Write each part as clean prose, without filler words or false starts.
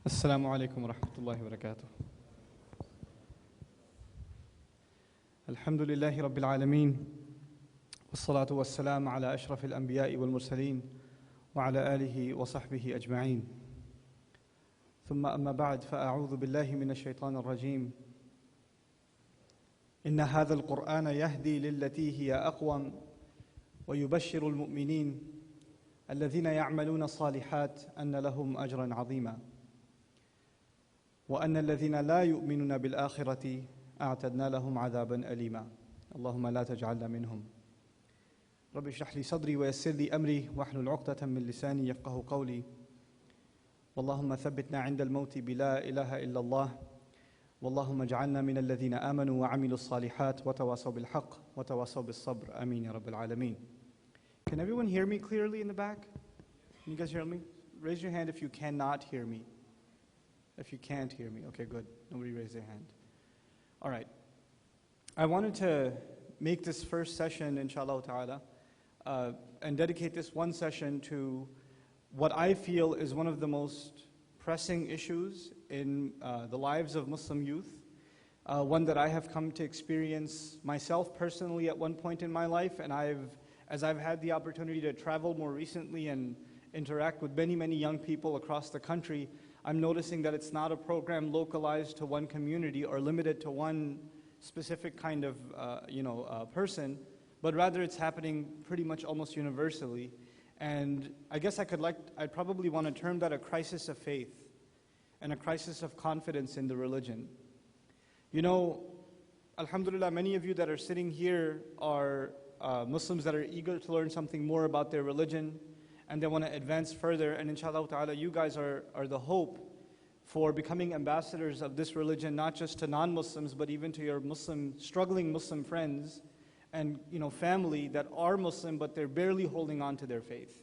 السلام عليكم ورحمة الله وبركاته. الحمد لله رب العالمين والصلاة والسلام على أشرف الأنبياء والمرسلين وعلى آله وصحبه أجمعين. ثم أما بعد فأعوذ بالله من الشيطان الرجيم. إن هذا القرآن يهدي للتي هي أقوم ويبشر المؤمنين الذين يعملون الصالحات أن لهم أجرا عظيما وأن الذين لا يؤمنون بالآخرة أعتدنا لهم عذابا أليما. اللهم لا تجعلنا منهم. رب اشرح لي صدري ويسر لي أمري واحلل عقدة من لساني يفقه قولي. واللهم ثبتنا عند الموت بلا إله إلا الله. واللهم اجعلنا من الذين آمنوا وعملوا الصالحات وتواصوا بالحق وتواصوا بالصبر. آمين يا رب العالمين. Can everyone hear me clearly in the back? Can you guys hear me? Raise your hand if you cannot hear me. If you can't hear me. Okay, good. Nobody raised their hand. All right. I wanted to make this first session, inshallah ta'ala, and dedicate this one session to what I feel is one of the most pressing issues in the lives of Muslim youth, one that I have come to experience myself personally at one point in my life, and as I've had the opportunity to travel more recently and interact with many, many young people across the country, I'm noticing that it's not a program localized to one community or limited to one specific kind of person, but rather it's happening pretty much almost universally. And I guess I'd probably want to term that a crisis of faith and a crisis of confidence in the religion. You know, alhamdulillah, many of you that are sitting here are Muslims that are eager to learn something more about their religion, and they want to advance further, and inshallah ta'ala, you guys are the hope for becoming ambassadors of this religion, not just to non-Muslims, but even to your struggling Muslim friends and family that are Muslim, but they're barely holding on to their faith.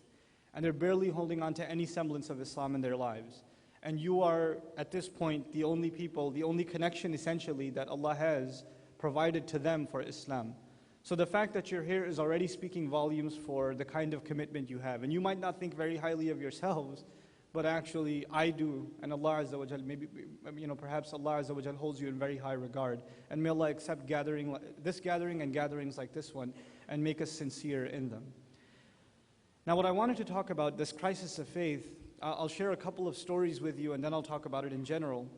And they're barely holding on to any semblance of Islam in their lives. And you are, at this point, the only people, the only connection essentially that Allah has provided to them for Islam. So the fact that you're here is already speaking volumes for the kind of commitment you have. And you might not think very highly of yourselves, but actually I do. And Allah Azza wa Jal, perhaps Allah Azza wa Jal holds you in very high regard. And may Allah accept this gathering and gatherings like this one and make us sincere in them. Now what I wanted to talk about, this crisis of faith, I'll share a couple of stories with you and then I'll talk about it in general.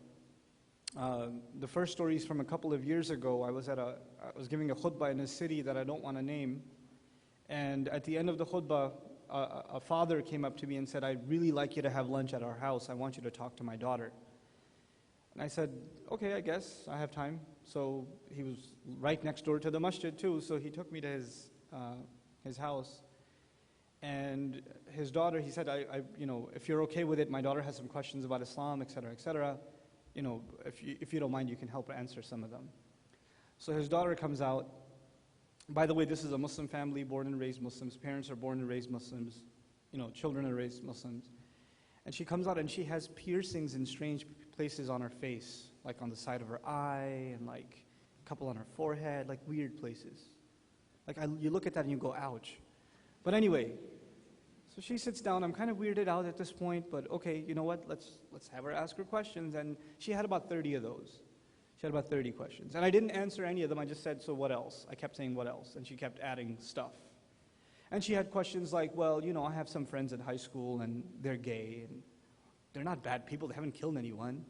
The first story is from a couple of years ago. I was giving a khutbah in a city that I don't want to name, and at the end of the khutbah, a father came up to me and said, "I'd really like you to have lunch at our house. I want you to talk to my daughter." And I said, "Okay, I guess I have time." So he was right next door to the masjid too, so he took me to his house. And his daughter, he said, if you're okay with it, my daughter has some questions about Islam, etc., etc. If you don't mind, you can help answer some of them. So his daughter comes out. By the way, this is a Muslim family, born and raised Muslims. Parents are born and raised Muslims. Children are raised Muslims. And she comes out and she has piercings in strange places on her face, like on the side of her eye and like a couple on her forehead, like weird places. You look at that and you go, ouch. But anyway, so she sits down. I'm kind of weirded out at this point, but okay, you know what? Let's have her ask her questions. And she had about 30 of those. She had about 30 questions. And I didn't answer any of them. I just said, so what else? I kept saying, what else? And she kept adding stuff. And she had questions like, well, I have some friends at high school and they're gay and they're not bad people. They haven't killed anyone.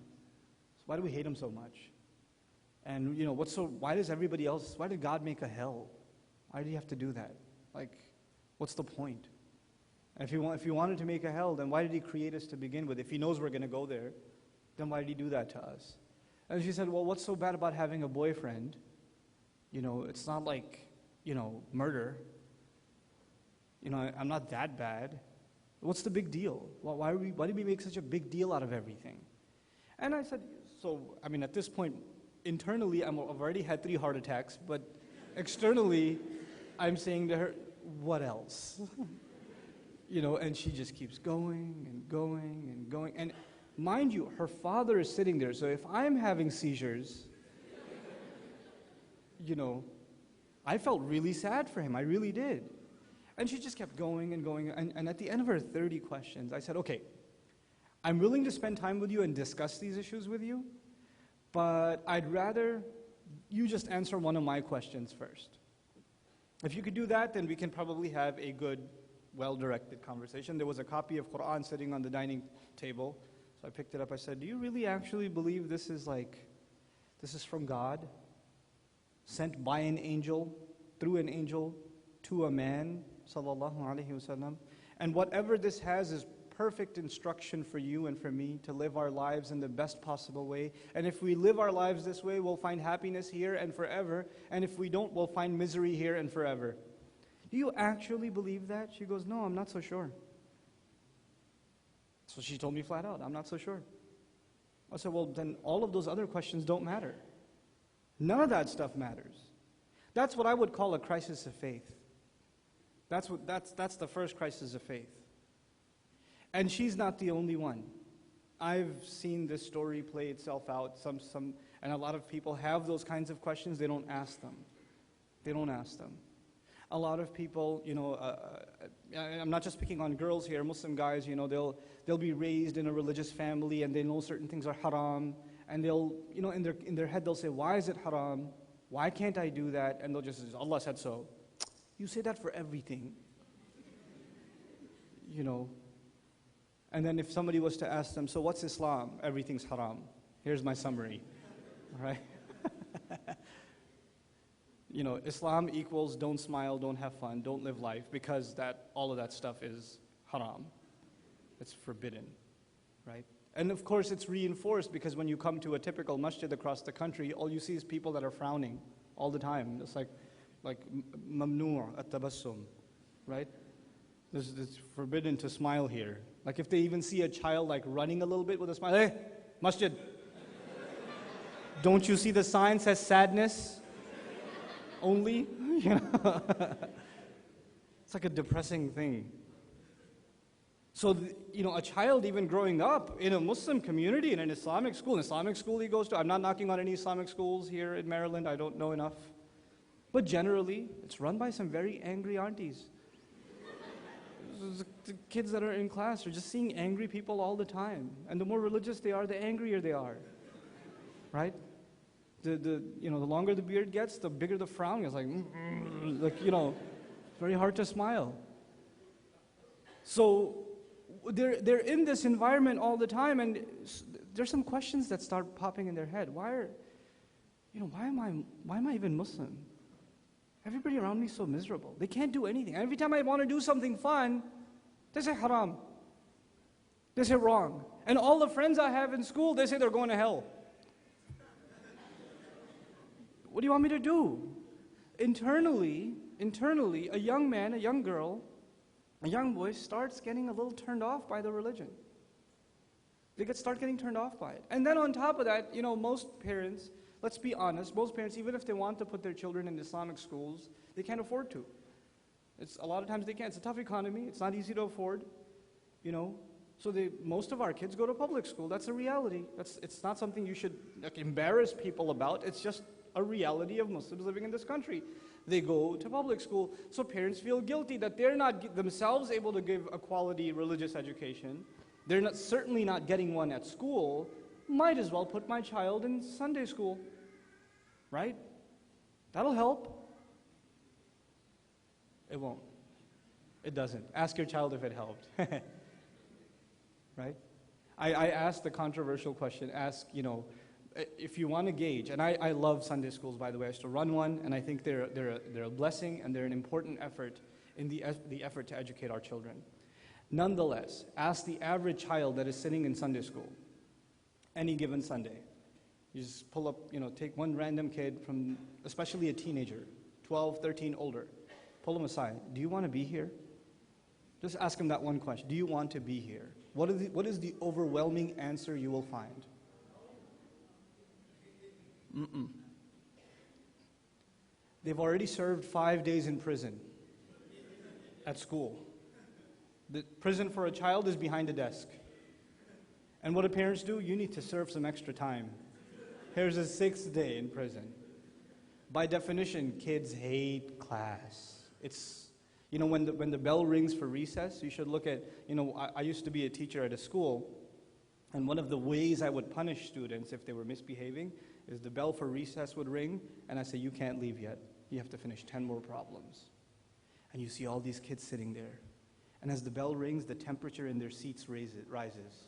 So why do we hate them so much? And, why did God make a hell? Why did he have to do that? What's the point? And if he wanted to make a hell, then why did he create us to begin with? If he knows we're going to go there, then why did he do that to us? And she said, well, what's so bad about having a boyfriend? It's not like, murder. I'm not that bad. What's the big deal? Why did we make such a big deal out of everything? And I said, at this point, internally, I've already had 3 heart attacks, but externally, I'm saying to her, what else? And she just keeps going and going and going. And mind you, her father is sitting there. So if I'm having seizures, I felt really sad for him. I really did. And she just kept going and going. And at the end of her 30 questions, I said, okay, I'm willing to spend time with you and discuss these issues with you, but I'd rather you just answer one of my questions first. If you could do that, then we can probably have a good, well-directed conversation. There was a copy of Quran sitting on the dining table, so I picked it up. I said, do you really actually believe this is from God? Sent by an angel, through an angel, to a man, sallallahu alaihi wasallam. And whatever this has is perfect instruction for you and for me to live our lives in the best possible way. And if we live our lives this way, we'll find happiness here and forever. And if we don't, we'll find misery here and forever. Do you actually believe that? She goes, no, I'm not so sure. So she told me flat out, I'm not so sure. I said, well, then all of those other questions don't matter. None of that stuff matters. That's what I would call a crisis of faith. That's the first crisis of faith. And she's not the only one. I've seen this story play itself out. And a lot of people have those kinds of questions. They don't ask them. They don't ask them. A lot of people, I'm not just picking on girls here. Muslim guys, they'll be raised in a religious family and they know certain things are haram. And they'll, in their head they'll say, why is it haram? Why can't I do that? And they'll just say, Allah said so. You say that for everything. And then if somebody was to ask them, so what's Islam? Everything's haram. Here's my summary. All right? Islam equals don't smile, don't have fun, don't live life, because all of that stuff is haram. It's forbidden, right? And of course it's reinforced because when you come to a typical masjid across the country, all you see is people that are frowning all the time. It's like mamnu' at-tabassum, right? It's forbidden to smile here. Like if they even see a child running a little bit with a smile, hey, masjid. Don't you see the sign says sadness only? It's like a depressing thing. So, a child even growing up in a Muslim community, in an Islamic school he goes to, I'm not knocking on any Islamic schools here in Maryland, I don't know enough. But generally, it's run by some very angry aunties. The kids that are in class are just seeing angry people all the time. And the more religious they are, the angrier they are. Right? The longer the beard gets, the bigger the frown is. Very hard to smile. So they're in this environment all the time, and there's some questions that start popping in their head. Why am I even Muslim? Everybody around me is so miserable. They can't do anything. Every time I want to do something fun, they say haram. They say wrong. And all the friends I have in school, they say they're going to hell. What do you want me to do? Internally, a young man, a young girl, a young boy starts getting a little turned off by the religion. They start getting turned off by it. And then on top of that, most parents, let's be honest, most parents, even if they want to put their children in Islamic schools, they can't afford to. A lot of times they can't. It's a tough economy. It's not easy to afford, So most of our kids go to public school. That's a reality. It's not something you should embarrass people about. It's just a reality of Muslims living in this country. They go to public school. So parents feel guilty that they're not themselves able to give a quality religious education. They're certainly not getting one at school. Might as well put my child in Sunday school. Right? That'll help. It won't. It doesn't. Ask your child if it helped. Right? I asked the controversial question. If you want to gauge, and I love Sunday schools, by the way. I used to run one, and I think they're a blessing and they're an important effort in the effort to educate our children. Nonetheless, ask the average child that is sitting in Sunday school, any given Sunday. You just pull up, take one random kid from, especially a teenager, 12, 13, older. Pull them aside. Do you want to be here? Just ask them that one question. Do you want to be here? What is the overwhelming answer you will find? They've already served 5 days in prison at school. The prison for a child is behind a desk. And what do parents do? You need to serve some extra time. Here's a 6th day in prison. By definition, kids hate class. It's, when the bell rings for recess, you should look at, I used to be a teacher at a school, And one of the ways I would punish students if they were misbehaving is the bell for recess would ring, and I say, you can't leave yet. You have to finish 10 more problems. And you see all these kids sitting there. And as the bell rings, the temperature in their seats rises.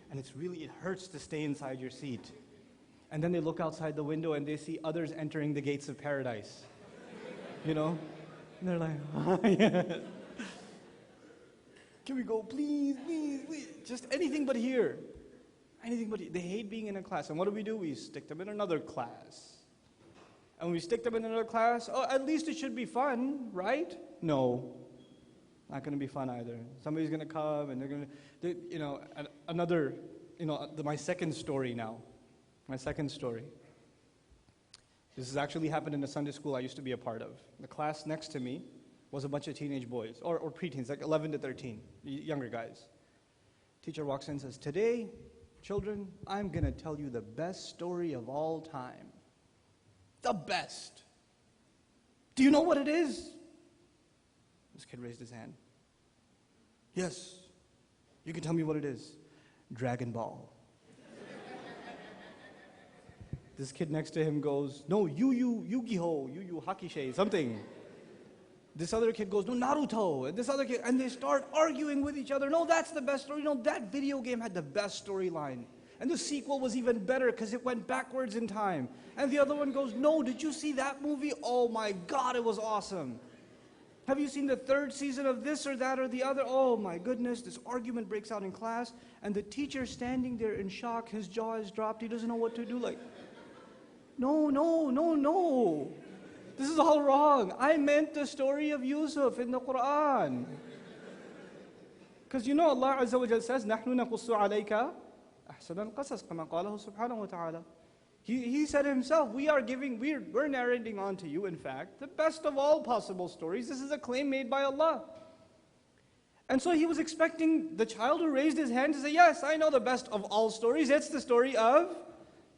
And it hurts to stay inside your seat. And then they look outside the window and they see others entering the gates of paradise. You know? And they're like, oh, yeah. Can we go, please, please, please? Just anything but here. Anything but here. They hate being in a class. And what do? We stick them in another class. And when we stick them in another class, oh, at least it should be fun, right? No. Not going to be fun either. Somebody's going to come and they're going to, my second story now. My second story. This has actually happened in a Sunday school I used to be a part of. The class next to me was a bunch of teenage boys, or preteens, like 11 to 13, younger guys. Teacher walks in and says, today, children, I'm going to tell you the best story of all time. The best. Do you know what it is? This kid raised his hand. Yes, you can tell me what it is. Dragon Ball. This kid next to him goes, no, Yu-Gi-Oh, Yu Hakusho, something. This other kid goes, no, Naruto. And this other kid, and they start arguing with each other. No, that's the best story. No, that video game had the best storyline. And the sequel was even better because it went backwards in time. And the other one goes, no, did you see that movie? Oh my God, it was awesome. Have you seen the third season of this or that or the other? Oh my goodness, this argument breaks out in class. And the teacher standing there in shock, his jaw is dropped. He doesn't know what to do. Like, no. This is all wrong. I meant the story of Yusuf in the Quran. Because you know Allah Azza wa Jal says, نَحْنُ نَقُصُّ عَلَيْكَ أَحْسَنَ الْقَصَصِ كَمَا قَالَهُ سُبْحَانَهُ وَتَعَالَى. He said himself, we're narrating on to you, in fact, the best of all possible stories. This is a claim made by Allah. And so he was expecting the child who raised his hand to say, yes, I know the best of all stories. It's the story of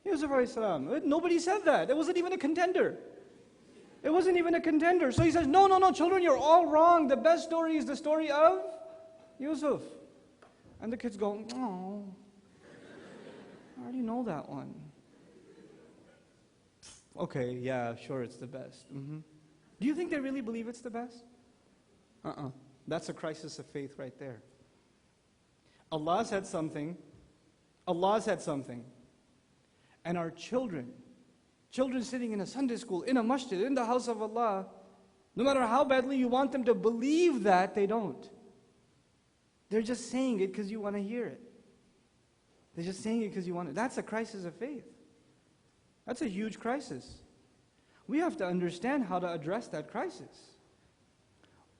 Yusuf alayhi salam. Nobody said that. It wasn't even a contender. It wasn't even a contender. So he says, no, children, you're all wrong. The best story is the story of Yusuf. And the kids go, oh, I already know that one. Okay, yeah, sure, it's the best. Mm-hmm. Do you think they really believe it's the best? That's a crisis of faith right there. Allah said something. And our children sitting in a Sunday school, in a masjid, in the house of Allah, no matter how badly you want them to believe that, they don't. They're just saying it because you want to hear it. They're just saying it because you want it. That's a crisis of faith. That's a huge crisis. We have to understand how to address that crisis.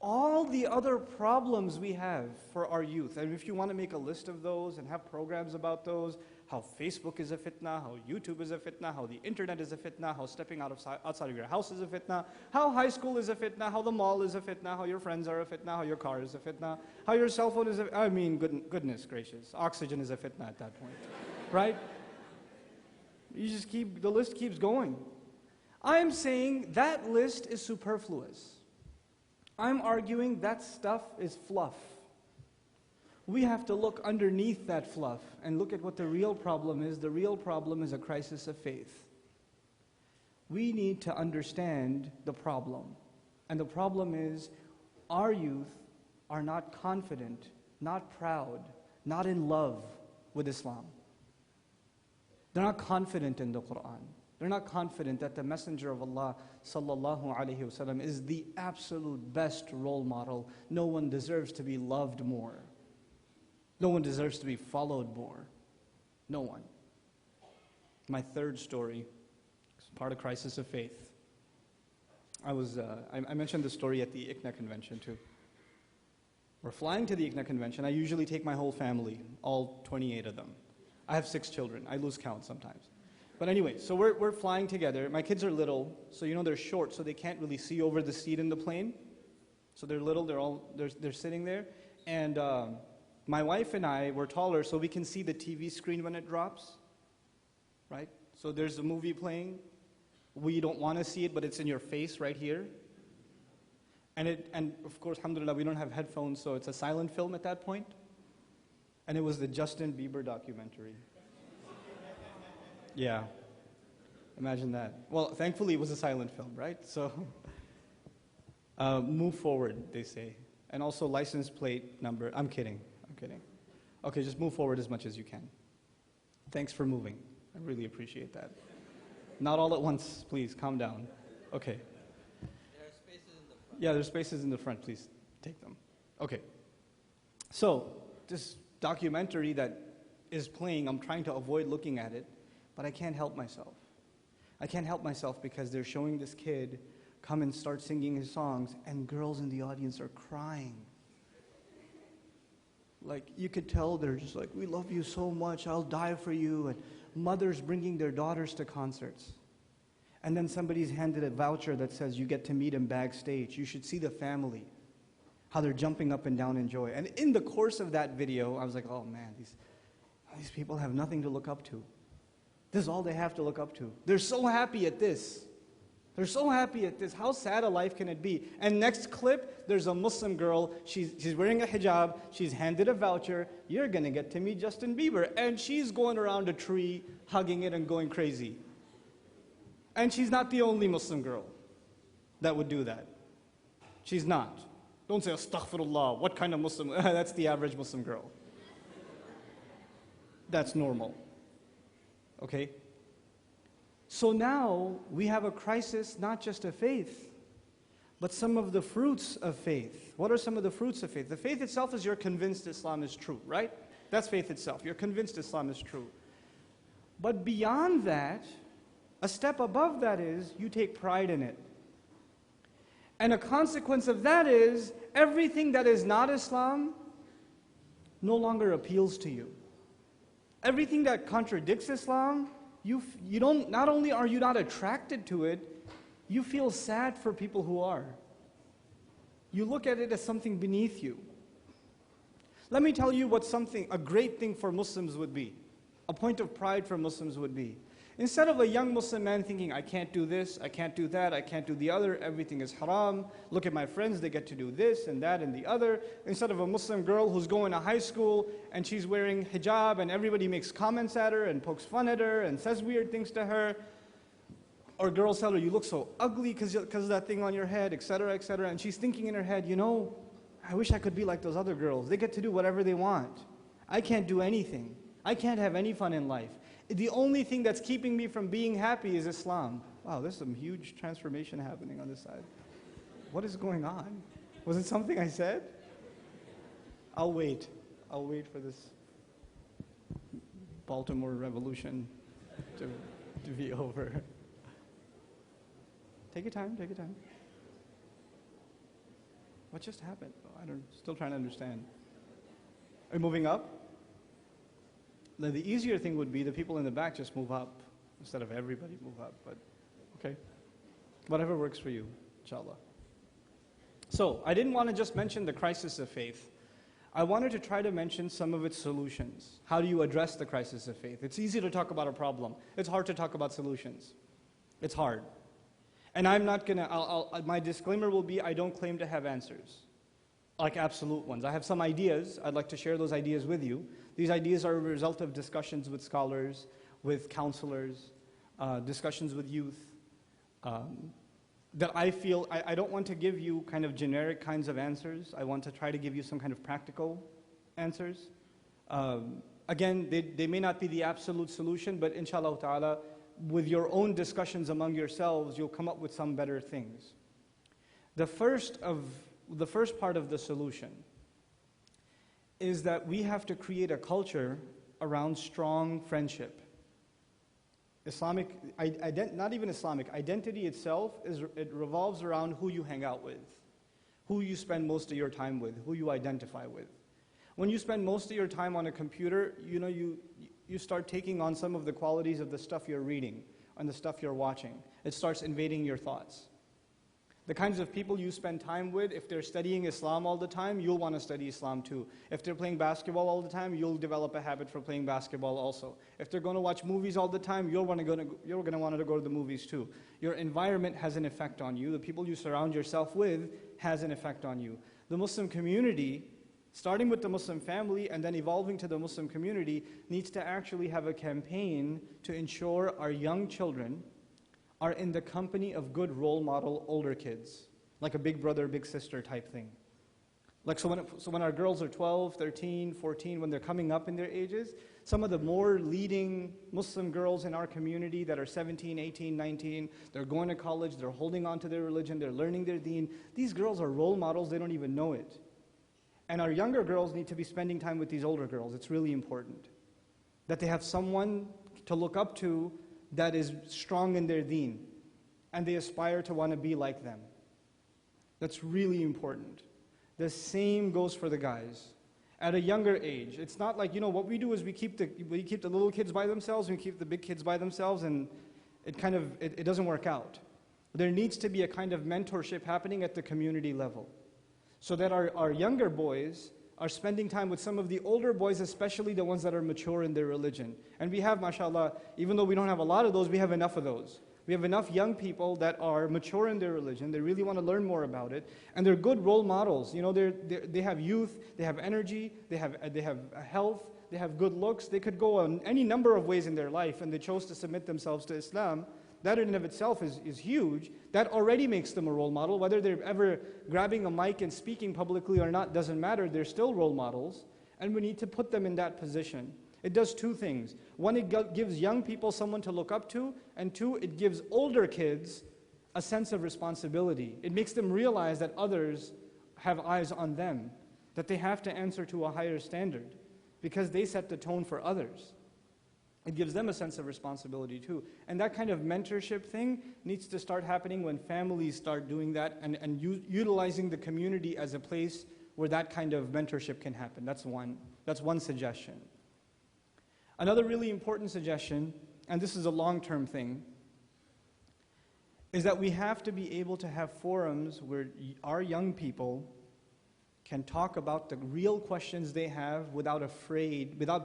All the other problems we have for our youth, and if you want to make a list of those and have programs about those, how Facebook is a fitna, how YouTube is a fitna, how the internet is a fitna, how stepping outside of your house is a fitna, how high school is a fitna, how the mall is a fitna, how your friends are a fitna, how your car is a fitna, how your cell phone is goodness gracious, oxygen is a fitna at that point, right? The list keeps going. I'm saying that list is superfluous. I'm arguing that stuff is fluff. We have to look underneath that fluff and look at what the real problem is. The real problem is a crisis of faith. We need to understand the problem. And the problem is our youth are not confident, not proud, not in love with Islam. They're not confident in the Quran. They're not confident that the Messenger of Allah sallallahu alaihi wasallam is the absolute best role model. No one deserves to be loved more. No one deserves to be followed more. No one. My third story is part of crisis of faith. I mentioned the story at the ICNA convention too. We're flying to the ICNA convention. I usually take my whole family, all 28 of them. I have 6 children. I lose count sometimes. But anyway, so we're flying together. My kids are little, so they're short, so they can't really see over the seat in the plane. So they're little. They're sitting there, and my wife and I were taller, so we can see the TV screen when it drops. Right? So there's a movie playing. We don't want to see it, but it's in your face right here. And of course, alhamdulillah, we don't have headphones, so it's a silent film at that point. And it was the Justin Bieber documentary. Yeah. Imagine that. Well, thankfully it was a silent film, right? So, move forward, they say. And also license plate number. I'm kidding. Okay, just move forward as much as you can. Thanks for moving. I really appreciate that. Not all at once, please. Calm down. Okay. There are spaces in the front. Yeah, there's spaces in the front. Please take them. Okay. So, this documentary that is playing, I'm trying to avoid looking at it, but I can't help myself. I can't help myself because they're showing this kid come and start singing his songs, and girls in the audience are crying. Like, you could tell they're just like, we love you so much, I'll die for you. And mothers bringing their daughters to concerts. And then somebody's handed a voucher that says you get to meet him backstage. You should see the family, how they're jumping up and down in joy. And in the course of that video, I was like, oh man, these people have nothing to look up to. This is all they have to look up to. They're so happy at this. They're so happy at this. How sad a life can it be? And next clip, there's a Muslim girl. She's wearing a hijab. She's handed a voucher. You're going to get to meet Justin Bieber. And she's going around a tree, hugging it and going crazy. And she's not the only Muslim girl that would do that. She's not. Don't say, astaghfirullah, what kind of Muslim? That's the average Muslim girl. That's normal. Okay? So now we have a crisis, not just of faith, but some of the fruits of faith. What are some of the fruits of faith? The faith itself is you're convinced Islam is true, right? That's faith itself. You're convinced Islam is true. But beyond that, a step above that is you take pride in it. And a consequence of that is everything that is not Islam no longer appeals to you. Everything that contradicts Islam, you don't, not only are you not attracted to it, you feel sad for people who are. You look at it as something beneath you. Let me tell you what a great thing for Muslims would be. A point of pride for Muslims would be. Instead of a young Muslim man thinking, I can't do this, I can't do that, I can't do the other, everything is haram, look at my friends, they get to do this and that and the other. Instead of a Muslim girl who's going to high school and she's wearing hijab and everybody makes comments at her and pokes fun at her and says weird things to her. Or girls tell her, you look so ugly because of that thing on your head, etc., etc. And she's thinking in her head, you know, I wish I could be like those other girls. They get to do whatever they want. I can't do anything. I can't have any fun in life. The only thing that's keeping me from being happy is Islam. Wow, there's some huge transformation happening on this side. What is going on? Was it something I said? I'll wait. I'll wait for this Baltimore Revolution to be over. Take your time, take your time. What just happened? Oh, still trying to understand. Are you moving up? Now, the easier thing would be the people in the back just move up instead of everybody move up, but okay. Whatever works for you, inshallah. So, I didn't want to just mention the crisis of faith. I wanted to try to mention some of its solutions. How do you address the crisis of faith? It's easy to talk about a problem. It's hard to talk about solutions. It's hard. And I'm not going to, my disclaimer will be I don't claim to have answers, like absolute ones. I have some ideas. I'd like to share those ideas with you. These ideas are a result of discussions with scholars, with counselors, discussions with youth, that I feel, I don't want to give you kind of generic kinds of answers. I want to try to give you some kind of practical answers. Again, they may not be the absolute solution, but inshallah ta'ala, with your own discussions among yourselves, you'll come up with some better things. The first part of the solution is that we have to create a culture around strong friendship. Islamic, not even Islamic, identity itself, it revolves around who you hang out with, who you spend most of your time with, who you identify with. When you spend most of your time on a computer, you start taking on some of the qualities of the stuff you're reading and the stuff you're watching. It starts invading your thoughts. The kinds of people you spend time with, if they're studying Islam all the time, you'll want to study Islam too. If they're playing basketball all the time, you'll develop a habit for playing basketball also. If they're going to watch movies all the time, you're going to want to go to the movies too. Your environment has an effect on you. The people you surround yourself with has an effect on you. The Muslim community starting with the Muslim family and then evolving to the Muslim community, needs to actually have a campaign to ensure our young children are in the company of good role model older kids, like a big brother, big sister type thing. Like so when our girls are 12, 13, 14, when they're coming up in their ages, some of the more leading Muslim girls in our community that are 17, 18, 19, they're going to college, they're holding on to their religion, they're learning their deen. These girls are role models, they don't even know it. And our younger girls need to be spending time with these older girls. It's really important that they have someone to look up to that is strong in their deen, and they aspire to want to be like them. That's really important. The same goes for the guys. At a younger age, it's not like, what we do is we keep the little kids by themselves, we keep the big kids by themselves, and it doesn't work out. There needs to be a kind of mentorship happening at the community level, so that our younger boys are spending time with some of the older boys, especially the ones that are mature in their religion. And we have, mashallah, even though we don't have a lot of those, we have enough of those. We have enough young people that are mature in their religion. They really want to learn more about it, and they're good role models. They have youth, they have energy, they have health, they have good looks. They could go on any number of ways in their life, and they chose to submit themselves to Islam. That in and of itself is huge. That already makes them a role model. Whether they're ever grabbing a mic and speaking publicly or not doesn't matter. They're still role models, and we need to put them in that position. It does two things. One, it gives young people someone to look up to, and two, it gives older kids a sense of responsibility. It makes them realize that others have eyes on them, that they have to answer to a higher standard, because they set the tone for others. It gives them a sense of responsibility too. And that kind of mentorship thing needs to start happening when families start doing that and utilizing the community as a place where that kind of mentorship can happen. That's one suggestion. Another really important suggestion, and this is a long-term thing, is that we have to be able to have forums where our young people can talk about the real questions they have without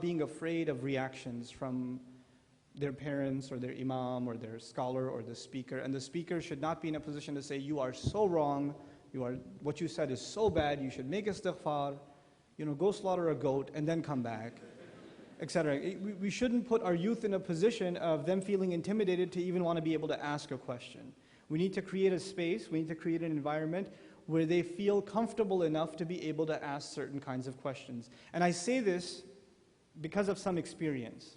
being afraid of reactions from their parents or their imam or their scholar or the speaker. And the speaker should not be in a position to say, you are so wrong, what you said is so bad, you should make istighfar, go slaughter a goat and then come back, etc. We shouldn't put our youth in a position of them feeling intimidated to even want to be able to ask a question. We need to create a space, we need to create an environment where they feel comfortable enough to be able to ask certain kinds of questions. And I say this because of some experience.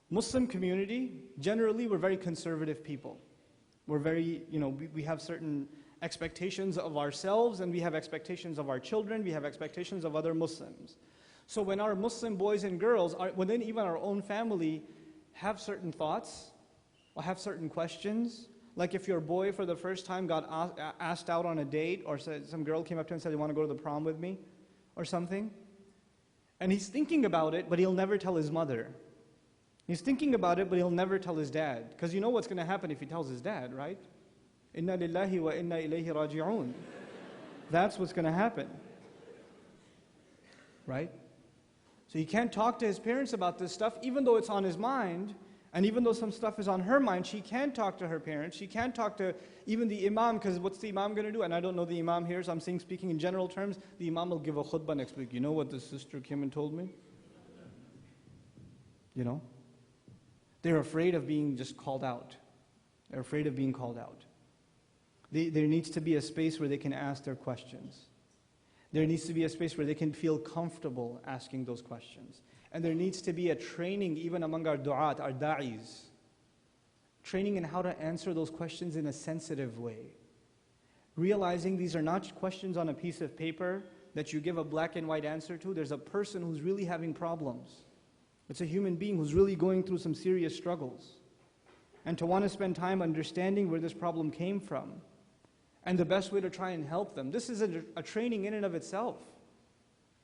Muslim community, generally, we're very conservative people. We're very, we have certain expectations of ourselves, and we have expectations of our children, we have expectations of other Muslims. So when our Muslim boys and girls, within even our own family, have certain thoughts, or have certain questions, like if your boy for the first time got asked out on a date, or some girl came up to him and said, you want to go to the prom with me, or something, and he's thinking about it, but he'll never tell his mother. He's thinking about it, but he'll never tell his dad, because you know what's going to happen if he tells his dad, right? Inna lillahi wa inna ilayhi raji'un. That's what's going to happen, right? So he can't talk to his parents about this stuff, even though it's on his mind, and even though some stuff is on her mind, she can't talk to her parents, she can't talk to even the imam, because what's the imam going to do? And I don't know the imam here, so I'm speaking in general terms. The imam will give a khutbah next week. You know what the sister came and told me? They're afraid of being just called out. They're afraid of being called out. There needs to be a space where they can ask their questions. There needs to be a space where they can feel comfortable asking those questions. And there needs to be a training even among our du'at, our da'is. Training in how to answer those questions in a sensitive way. Realizing these are not questions on a piece of paper that you give a black and white answer to. There's a person who's really having problems. It's a human being who's really going through some serious struggles. And to want to spend time understanding where this problem came from. And the best way to try and help them. This is a training in and of itself.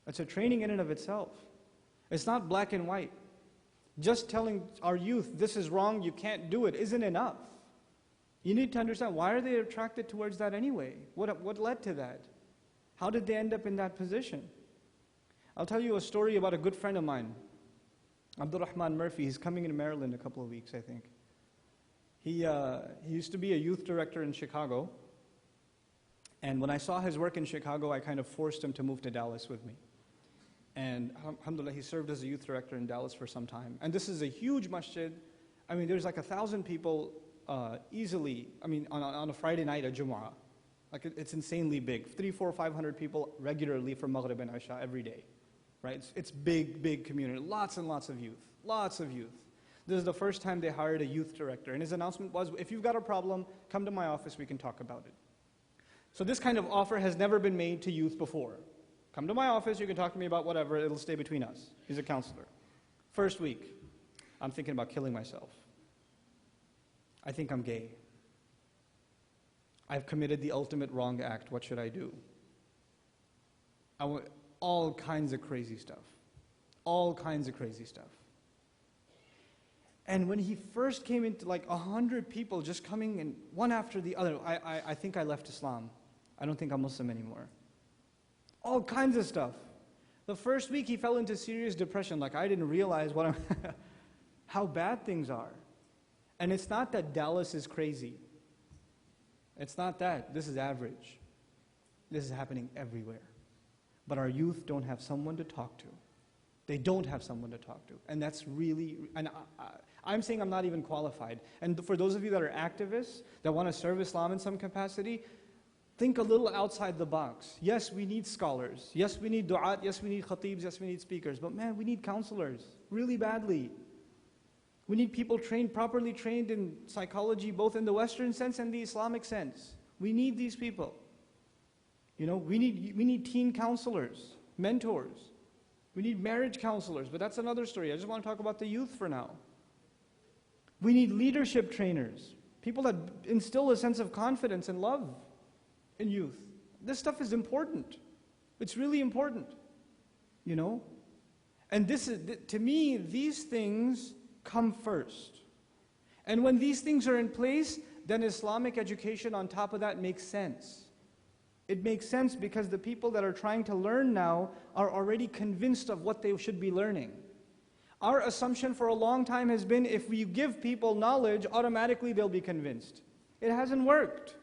It's a training in and of itself. It's not black and white. Just telling our youth, this is wrong, you can't do it, isn't enough. You need to understand, why are they attracted towards that anyway? What led to that? How did they end up in that position? I'll tell you a story about a good friend of mine, Abdurrahman Murphy. He's coming into Maryland in a couple of weeks, I think. He used to be a youth director in Chicago. And when I saw his work in Chicago, I kind of forced him to move to Dallas with me. And alhamdulillah, he served as a youth director in Dallas for some time. And this is a huge masjid. I mean, there's like 1,000 people easily, I mean, on a Friday night at Jumu'ah. Like it's insanely big. 300, 400, 500 people regularly for Maghrib and Isha every day. Right? It's big, big community. Lots and lots of youth. Lots of youth. This is the first time they hired a youth director. And his announcement was, if you've got a problem, come to my office, we can talk about it. So this kind of offer has never been made to youth before. Come to my office, you can talk to me about whatever, it'll stay between us. He's a counselor. First week, I'm thinking about killing myself. I think I'm gay. I've committed the ultimate wrong act. What should I do? All kinds of crazy stuff. All kinds of crazy stuff. And when he first came into like 100 people just coming in one after the other, I think I left Islam. I don't think I'm Muslim anymore. All kinds of stuff. The first week he fell into serious depression, like I didn't realize how bad things are. And it's not that Dallas is crazy. It's not that. This is average. This is happening everywhere. But our youth don't have someone to talk to. They don't have someone to talk to. And that's really, and I'm saying I'm not even qualified. And for those of you that are activists, that want to serve Islam in some capacity, think a little outside the box. Yes, we need scholars. Yes, we need du'at. Yes, we need khatibs. Yes, we need speakers. But man, we need counselors really badly. We need people properly trained in psychology, both in the Western sense and the Islamic sense. We need these people. You know, we need teen counselors, mentors. We need marriage counselors, but that's another story. I just want to talk about the youth for now. We need leadership trainers, people that instill a sense of confidence and love in youth. This stuff is important. It's really important, you know? And this is, to me, these things come first. And when these things are in place, then Islamic education on top of that makes sense. It makes sense because the people that are trying to learn now are already convinced of what they should be learning. Our assumption for a long time has been if we give people knowledge, automatically they'll be convinced. It hasn't worked.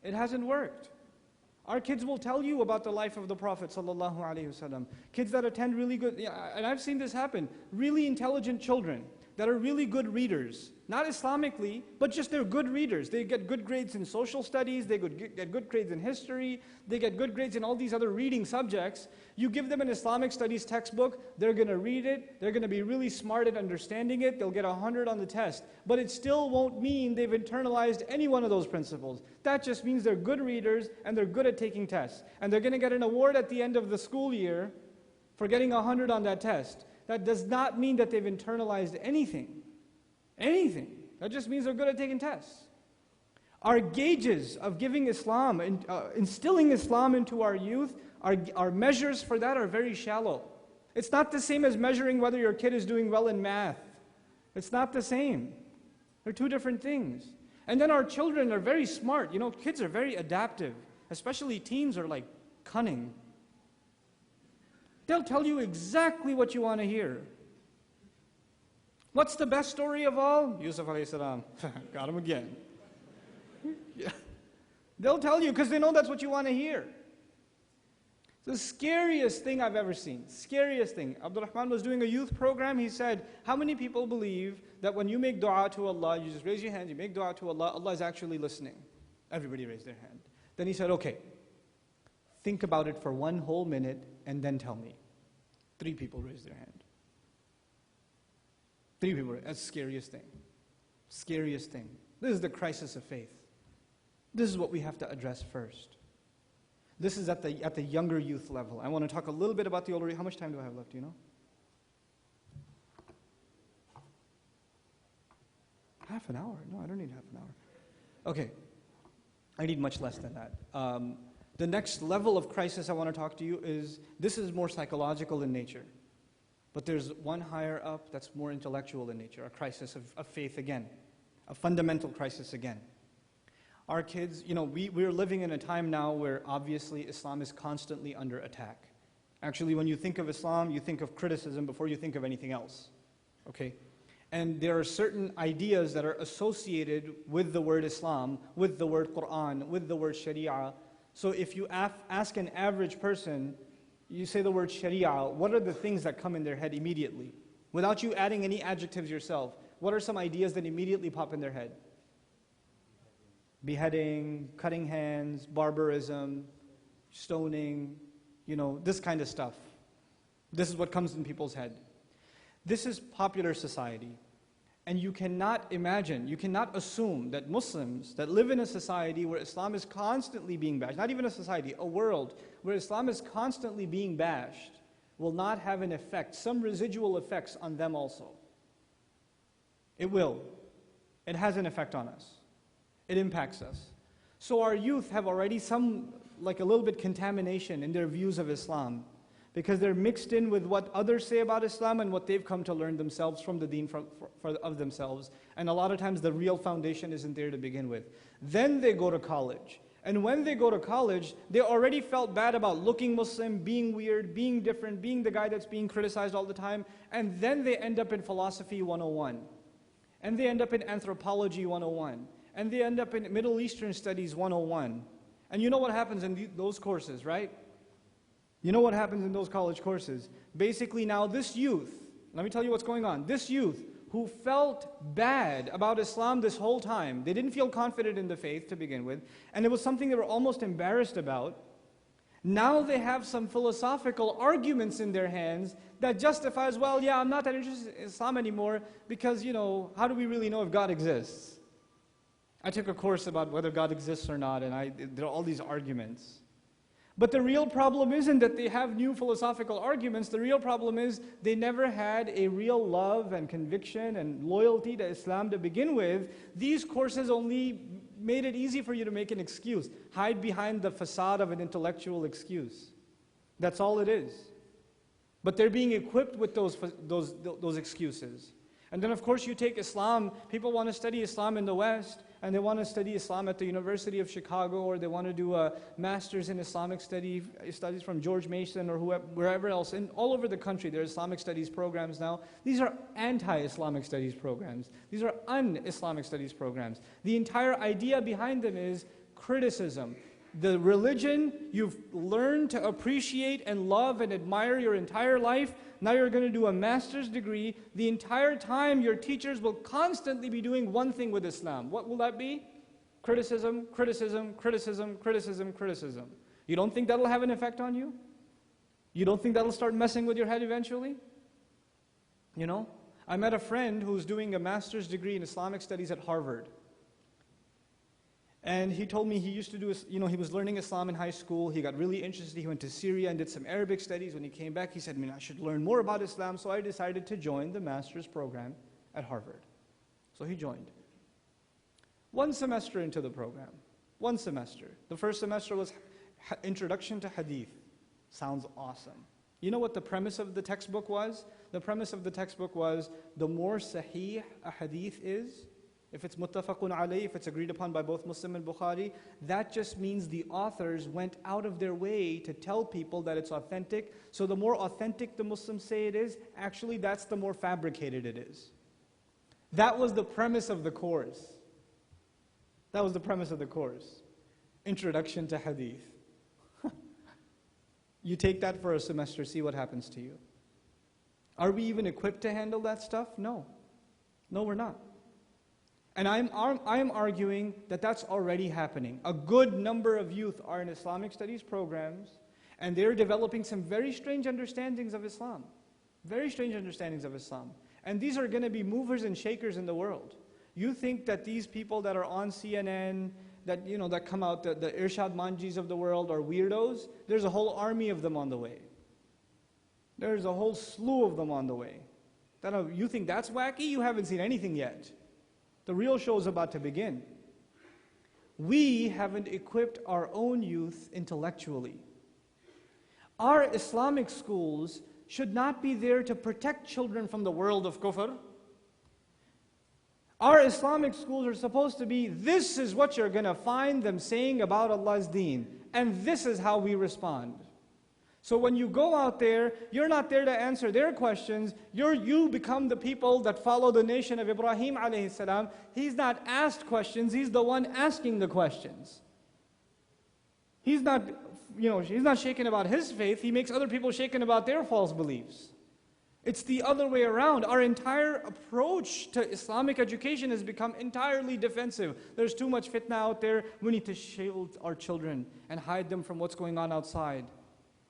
It hasn't worked. Our kids will tell you about the life of the Prophet ﷺ. Kids that attend really good, and I've seen this happen, really intelligent children that are really good readers. Not Islamically, but just they're good readers. They get good grades in social studies, they get good grades in history, they get good grades in all these other reading subjects. You give them an Islamic studies textbook, they're going to read it, they're going to be really smart at understanding it, they'll get 100 on the test. But it still won't mean they've internalized any one of those principles. That just means they're good readers and they're good at taking tests. And they're going to get an award at the end of the school year for getting 100 on that test. That does not mean that they've internalized anything. Anything. That just means they're good at taking tests. Our gauges of giving Islam, instilling Islam into our youth, our measures for that are very shallow. It's not the same as measuring whether your kid is doing well in math. It's not the same. They're two different things. And then our children are very smart. You know, kids are very adaptive. Especially teens are like cunning. They'll tell you exactly what you want to hear. What's the best story of all? Yusuf alayhi salam. Got him again. Yeah. They'll tell you because they know that's what you want to hear. The scariest thing I've ever seen, scariest thing. Abdul Rahman was doing a youth program. He said, how many people believe that when you make dua to Allah, you just raise your hand, you make dua to Allah, Allah is actually listening? Everybody raised their hand. Then he said, okay, think about it for 1 whole minute and then tell me. 3 people raised their hand. 3 people, that's the scariest thing. Scariest thing. This is the crisis of faith. This is what we have to address first. This is at the younger youth level. I want to talk a little bit about the older. How much time do I have left, do you know? Half an hour? No, I don't need half an hour. Okay. I need much less than that. The next level of crisis I want to talk to you is, this is more psychological in nature. But there's one higher up that's more intellectual in nature, a crisis of faith again, a fundamental crisis again. Our kids, you know, we're living in a time now where obviously Islam is constantly under attack. Actually, when you think of Islam, you think of criticism before you think of anything else. Okay? And there are certain ideas that are associated with the word Islam, with the word Quran, with the word Sharia. So if you ask an average person, you say the word Sharia, what are the things that come in their head immediately? Without you adding any adjectives yourself, what are some ideas that immediately pop in their head? Beheading, cutting hands, barbarism, stoning, this kind of stuff. This is what comes in people's head. This is popular society. And you cannot imagine, you cannot assume that Muslims that live in a society where Islam is constantly being bashed, not even a society, a world where Islam is constantly being bashed, will not have an effect, some residual effects on them also. It will. It has an effect on us. It impacts us. So our youth have already a little bit contamination in their views of Islam, because they're mixed in with what others say about Islam and what they've come to learn themselves from the deen of themselves. And a lot of times the real foundation isn't there to begin with. Then they go to college. And when they go to college, they already felt bad about looking Muslim, being weird, being different, being the guy that's being criticized all the time. And then they end up in philosophy 101. And they end up in anthropology 101. And they end up in Middle Eastern studies 101. And you know what happens in those courses, right? You know what happens in those college courses? Basically now this youth, let me tell you what's going on. This youth who felt bad about Islam this whole time, they didn't feel confident in the faith to begin with, and it was something they were almost embarrassed about. Now they have some philosophical arguments in their hands that justifies, well, yeah, I'm not that interested in Islam anymore because, how do we really know if God exists? I took a course about whether God exists or not, and there are all these arguments. But the real problem isn't that they have new philosophical arguments. The real problem is they never had a real love and conviction and loyalty to Islam to begin with. These courses only made it easy for you to make an excuse. Hide behind the facade of an intellectual excuse. That's all it is. But they're being equipped with those excuses. And then of course you take Islam, people want to study Islam in the West, and they want to study Islam at the University of Chicago, or they want to do a master's in Islamic studies from George Mason or wherever else. And all over the country there are Islamic studies programs now. These are anti-Islamic studies programs. These are un-Islamic studies programs. The entire idea behind them is criticism. The religion you've learned to appreciate and love and admire your entire life, now you're going to do a master's degree. The entire time your teachers will constantly be doing one thing with Islam. What will that be? Criticism, criticism, criticism, criticism, criticism. You don't think that'll have an effect on you? You don't think that'll start messing with your head eventually? I met a friend who's doing a master's degree in Islamic studies at Harvard. And he told me he used to do, he was learning Islam in high school. He got really interested. He went to Syria and did some Arabic studies. When he came back, he said, I should learn more about Islam. So I decided to join the master's program at Harvard. So he joined. 1 semester into the program. 1 semester. The first semester was Introduction to Hadith. Sounds awesome. You know what the premise of the textbook was? The premise of the textbook was, the more sahih a hadith is, if it's muttafaqun alayh, if it's agreed upon by both Muslim and Bukhari, that just means the authors went out of their way to tell people that it's authentic. So the more authentic the Muslims say it is, actually that's the more fabricated it is. That was the premise of the course. That was the premise of the course. Introduction to Hadith. You take that for a semester, see what happens to you. Are we even equipped to handle that stuff? No. No, we're not. And I'm arguing that that's already happening. A good number of youth are in Islamic studies programs, and they're developing some very strange understandings of Islam. Very strange understandings of Islam. And these are going to be movers and shakers in the world. You think that these people that are on CNN, that come out, the Irshad Manjis of the world are weirdos? There's a whole army of them on the way. There's a whole slew of them on the way. You think that's wacky? You haven't seen anything yet. The real show is about to begin. We haven't equipped our own youth intellectually. Our Islamic schools should not be there to protect children from the world of kufr. Our Islamic schools are supposed to be, this is what you're going to find them saying about Allah's deen, and this is how we respond. So when you go out there, you're not there to answer their questions. You become the people that follow the nation of Ibrahim alayhi salam. He's not asked questions, he's the one asking the questions. He's not he's not shaken about his faith. He makes other people shaken about their false beliefs. It's the other way around. Our entire approach to Islamic education has become entirely defensive. There's too much fitna out there. We need to shield our children and hide them from what's going on outside.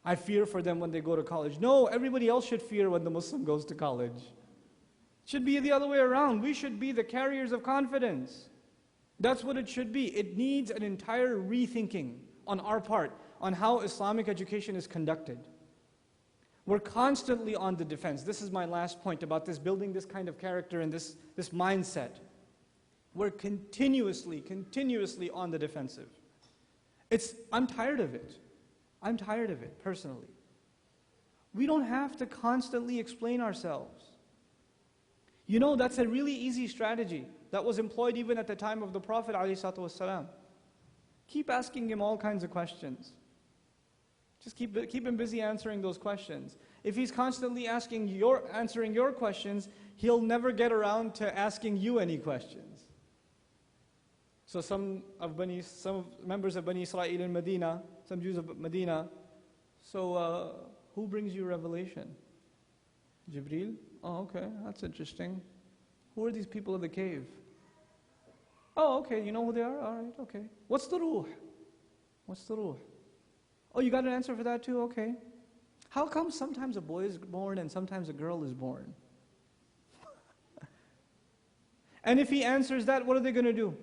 I fear for them when they go to college. No, everybody else should fear when the Muslim goes to college. It should be the other way around. We should be the carriers of confidence. That's what it should be. It needs an entire rethinking on our part on how Islamic education is conducted. We're constantly on the defense. This is my last point about this, building this kind of character and this mindset. We're continuously on the defensive. I'm tired of it. I'm tired of it, personally. We don't have to constantly explain ourselves. That's a really easy strategy that was employed even at the time of the Prophet ﷺ. Keep asking him all kinds of questions. Just keep him busy answering those questions. If he's constantly answering your questions, he'll never get around to asking you any questions. So some members of Bani Israel in Medina, some Jews of Medina, who brings you revelation? Jibreel? Oh, okay, that's interesting. Who are these people of the cave? Oh, okay, you know who they are? All right, okay. What's the ruh? Oh, you got an answer for that too? Okay. How come sometimes a boy is born and sometimes a girl is born? And if he answers that, what are they going to do?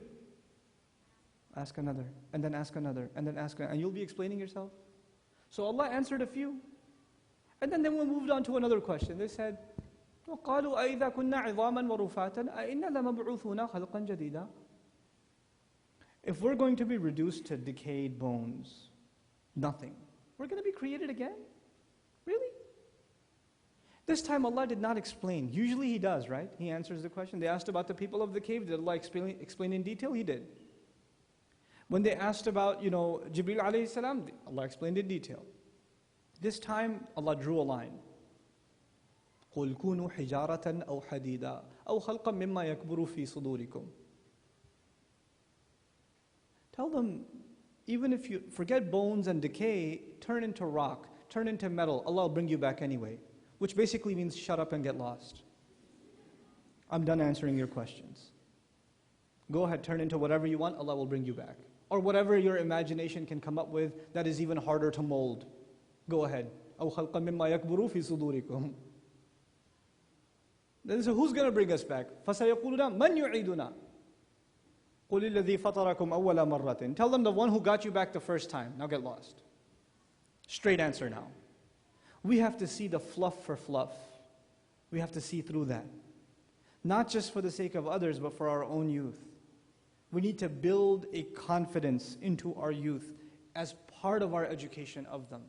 Ask another, and then ask another, and then ask another, and you'll be explaining yourself. So Allah answered a few. And then we moved on to another question. They said, وَقَالُوا أَإِذَا كُنَّا عِظَامًا وَرُفَاتًا أَإِنَّا لَمَبْعُوثُونَ خَلْقًا جَدِيدًا. If we're going to be reduced to decayed bones, nothing, we're going to be created again? Really? This time Allah did not explain. Usually He does, right? He answers the question. They asked about the people of the cave. Did Allah explain in detail? He did. When they asked about, Jibreel alayhi salam, Allah explained in detail. This time Allah drew a line. قُلْ كُونُوا حِجَارَةً أَوْ حَدِيدًا أَوْ خَلْقًا مِمَّا يَكْبُرُ فِي صُدُورِكُمْ. Tell them, even if you forget bones and decay, turn into rock, turn into metal, Allah will bring you back anyway. Which basically means shut up and get lost. I'm done answering your questions. Go ahead, turn into whatever you want, Allah will bring you back. Or whatever your imagination can come up with that is even harder to mold. Go ahead. أَوْ خَلْقًا مِمَّا يَكْبُرُ فِي صُدُورِكُمْ. Then so who's going to bring us back? فَسَيَقُولُونَ مَنْ يُعِيدُنَا قُلِ الَّذِي فَطَرَكُمْ أَوَّلَ مَرَّةٍ. Tell them the one who got you back the first time. Now get lost. Straight answer now. We have to see the fluff for fluff. We have to see through that. Not just for the sake of others, but for our own youth. We need to build a confidence into our youth as part of our education of them.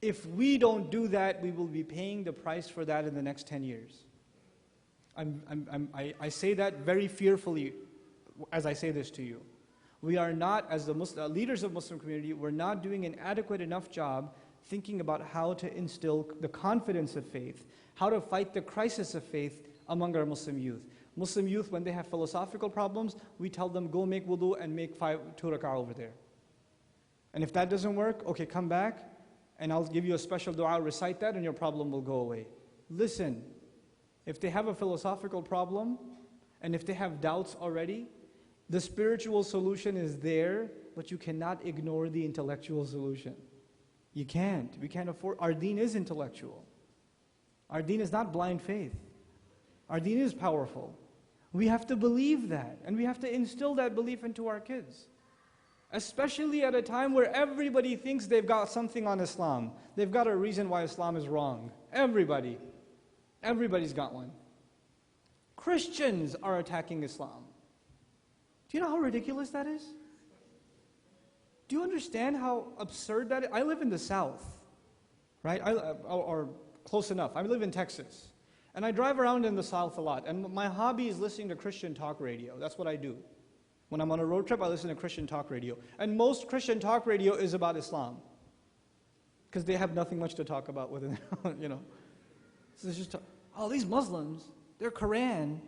If we don't do that, we will be paying the price for that in the next 10 years. I say that very fearfully as I say this to you. We are not, as the leaders of Muslim community, we're not doing an adequate enough job thinking about how to instill the confidence of faith, how to fight the crisis of faith among our Muslim youth. Muslim youth, when they have philosophical problems, we tell them, go make wudu and make 2 rak'ah over there. And if that doesn't work, okay, come back, and I'll give you a special dua, recite that, and your problem will go away. Listen, if they have a philosophical problem, and if they have doubts already, the spiritual solution is there, but you cannot ignore the intellectual solution. You can't. We can't afford. Our deen is intellectual. Our deen is not blind faith. Our deen is powerful. We have to believe that, and we have to instill that belief into our kids. Especially at a time where everybody thinks they've got something on Islam. They've got a reason why Islam is wrong. Everybody. Everybody's got one. Christians are attacking Islam. Do you know how ridiculous that is? Do you understand how absurd that is? I live in the South, right? Or close enough. I live in Texas. And I drive around in the South a lot. And my hobby is listening to Christian talk radio. That's what I do. When I'm on a road trip, I listen to Christian talk radio. And most Christian talk radio is about Islam. Because they have nothing much to talk about with it, So it's just, these Muslims, their Quran,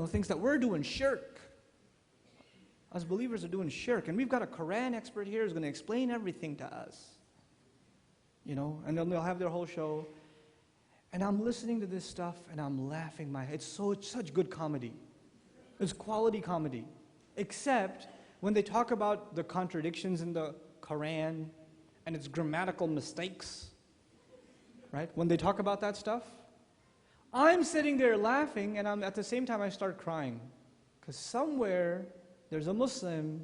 thinks that we're doing shirk. Us believers are doing shirk, and we've got a Quran expert here who's going to explain everything to us. And then they'll have their whole show. And I'm listening to this stuff, and I'm laughing my head. It's such good comedy. It's quality comedy. Except when they talk about the contradictions in the Quran and its grammatical mistakes, right? When they talk about that stuff, I'm sitting there laughing, and at the same time I start crying. Because somewhere there's a Muslim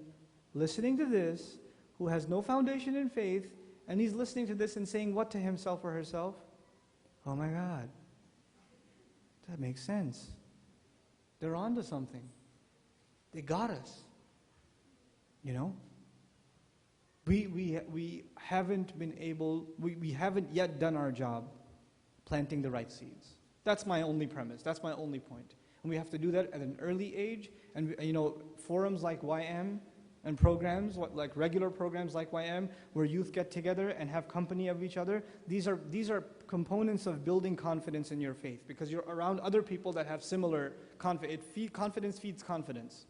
listening to this who has no foundation in faith, and he's listening to this and saying what to himself or herself? Oh my God, that makes sense. They're onto something. They got us. We haven't been able, we haven't yet done our job planting the right seeds. That's my only premise. That's my only point. And we have to do that at an early age. And forums like YM and programs, like regular programs like YM, where youth get together and have company of each other, these are components of building confidence in your faith, because you're around other people that have similar confidence. Confidence feeds confidence.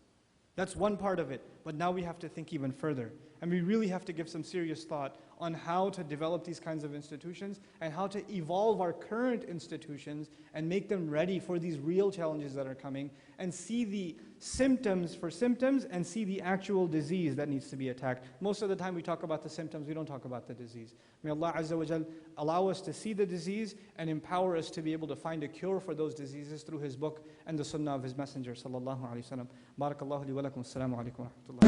That's one part of it. But now we have to think even further. And we really have to give some serious thought on how to develop these kinds of institutions and how to evolve our current institutions and make them ready for these real challenges that are coming, and see the symptoms for symptoms and see the actual disease that needs to be attacked. Most of the time we talk about the symptoms, we don't talk about the disease. May Allah Azza wa Jal allow us to see the disease and empower us to be able to find a cure for those diseases through His book and the sunnah of His messenger sallallahu alayhi wa sallam. Barakallahu li wa lakum. Assalamu alaikum wa rahmatullahi.